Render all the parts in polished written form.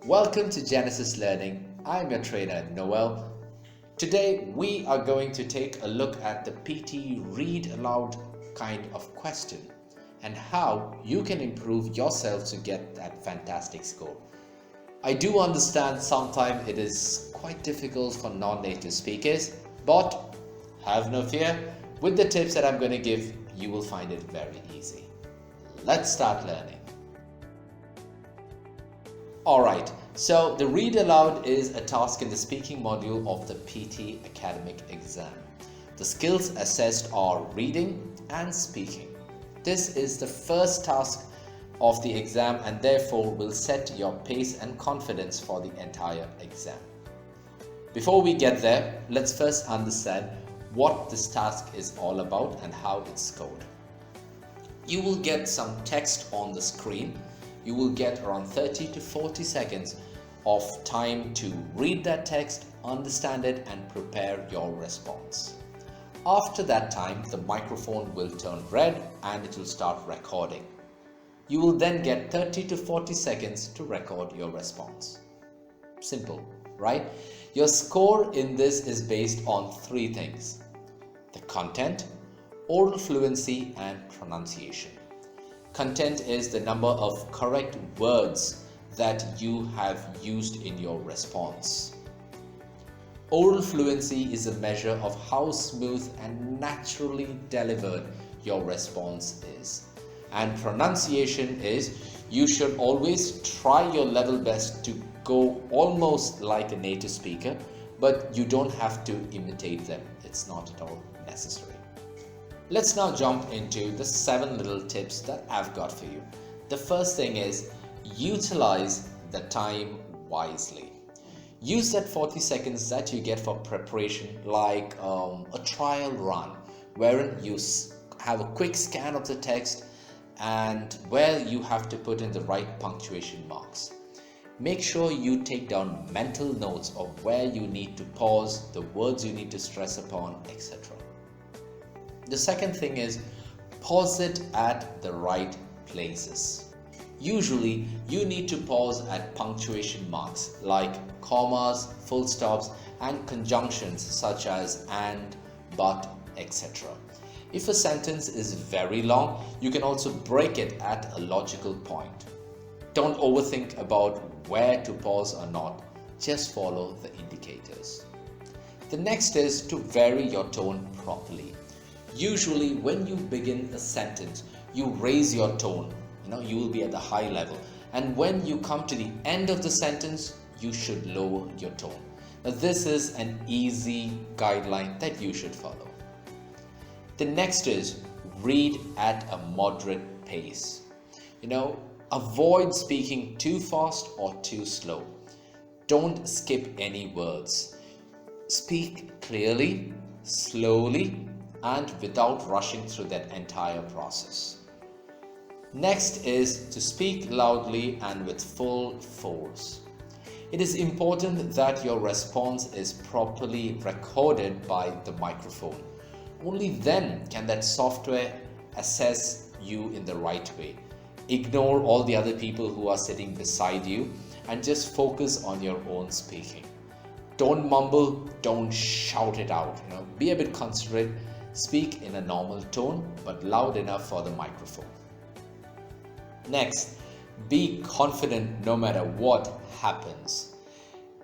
Welcome to Genesis Learning. I'm your trainer Noel. Today we are going to take a look at the PTE read aloud kind of question and how you can improve yourself to get that fantastic score. I do understand sometimes it is quite difficult for non-native speakers, but have no fear. With the tips that I'm going to give, you will find it very easy. Let's start learning. Alright, so the read aloud is a task in the speaking module of the PTE academic exam. The skills assessed are reading and speaking. This is the first task of the exam and therefore will set your pace and confidence for the entire exam. Before we get there, let's first understand what this task is all about and how it's scored. You will get some text on the screen. You will get around 30 to 40 seconds of time to read that text, understand it and prepare your response. After that time, the microphone will turn red and it will start recording. You will then get 30 to 40 seconds to record your response. Simple, right? Your score in this is based on three things: the content, oral fluency and pronunciation. Content is the number of correct words that you have used in your response. Oral fluency is a measure of how smooth and naturally delivered your response is. And pronunciation is you should always try your level best to go almost like a native speaker, but you don't have to imitate them. It's not at all necessary. Let's now jump into the 7 little tips that I've got for you. The first thing is utilize the time wisely. Use that 40 seconds that you get for preparation like a trial run wherein you have a quick scan of the text and where you have to put in the right punctuation marks. Make sure you take down mental notes of where you need to pause, the words you need to stress upon, etc. The second thing is pause it at the right places. Usually you need to pause at punctuation marks like commas, full stops and conjunctions such as and, but, etc. If a sentence is very long, you can also break it at a logical point. Don't overthink about where to pause or not, just follow the indicators. The next is to vary your tone properly. Usually when you begin a sentence, you raise your tone, you will be at the high level. And when you come to the end of the sentence, you should lower your tone. Now this is an easy guideline that you should follow. The next is read at a moderate pace. Avoid speaking too fast or too slow. Don't skip any words. Speak clearly, slowly, and without rushing through that entire process. Next is to speak loudly and with full force. It is important that your response is properly recorded by the microphone. Only then can that software assess you in the right way. Ignore all the other people who are sitting beside you and just focus on your own speaking. Don't mumble, don't shout it out. Be a bit considerate. Speak in a normal tone but loud enough for the microphone. Next, be confident no matter what happens.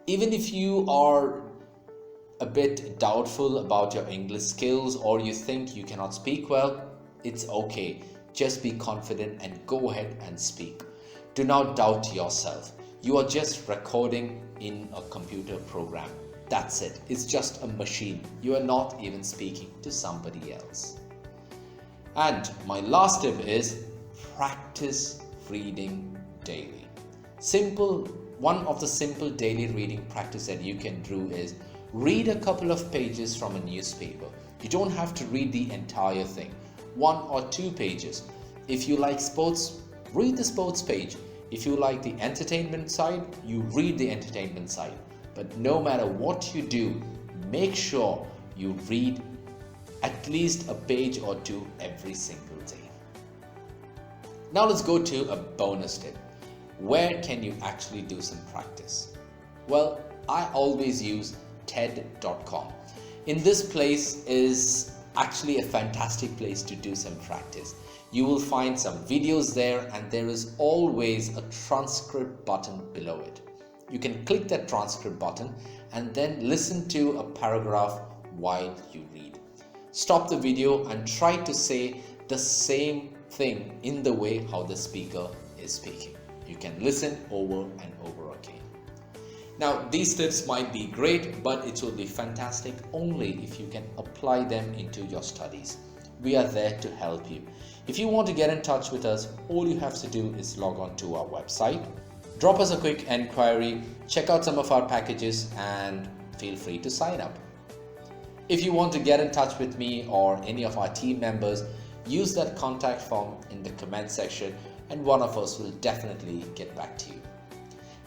Even if you are a bit doubtful about your English skills or you think you cannot speak well, it's okay. Just be confident and go ahead and speak. Do not doubt yourself. You are just recording in a computer program. That's it. It's just a machine. You are not even speaking to somebody else. And my last tip is practice reading daily. One of the simple daily reading practice that you can do is read a couple of pages from a newspaper. You don't have to read the entire thing. 1 or 2 pages. If you like sports, read the sports page. If you like the entertainment side, you read the entertainment side. But no matter what you do, make sure you read at least a page or 2 every single day. Now let's go to a bonus tip. where can you actually do some practice? Well, I always use TED.com. In this place is actually a fantastic place to do some practice. You will find some videos there, and there is always a transcript button below it. You can click that transcript button and then listen to a paragraph while you read. Stop the video and try to say the same thing in the way how the speaker is speaking. You can listen over and over again. Now, these tips might be great, but it will be fantastic only if you can apply them into your studies. We are there to help you. If you want to get in touch with us, all you have to do is log on to our website, drop us a quick enquiry, check out some of our packages, and feel free to sign up. If you want to get in touch with me or any of our team members, use that contact form in the comment section and one of us will definitely get back to you.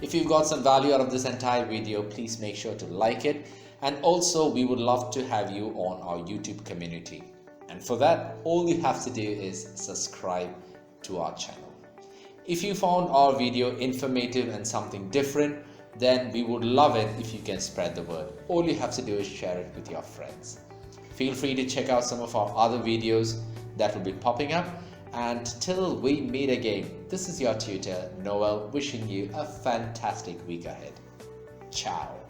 If you've got some value out of this entire video, please make sure to like it, and also we would love to have you on our YouTube community. And for that, all you have to do is subscribe to our channel. If you found our video informative and something different, then we would love it if you can spread the word. All you have to do is share it with your friends. Feel free to check out some of our other videos that will be popping up. And till we meet again, this is your tutor, Noel, wishing you a fantastic week ahead. Ciao.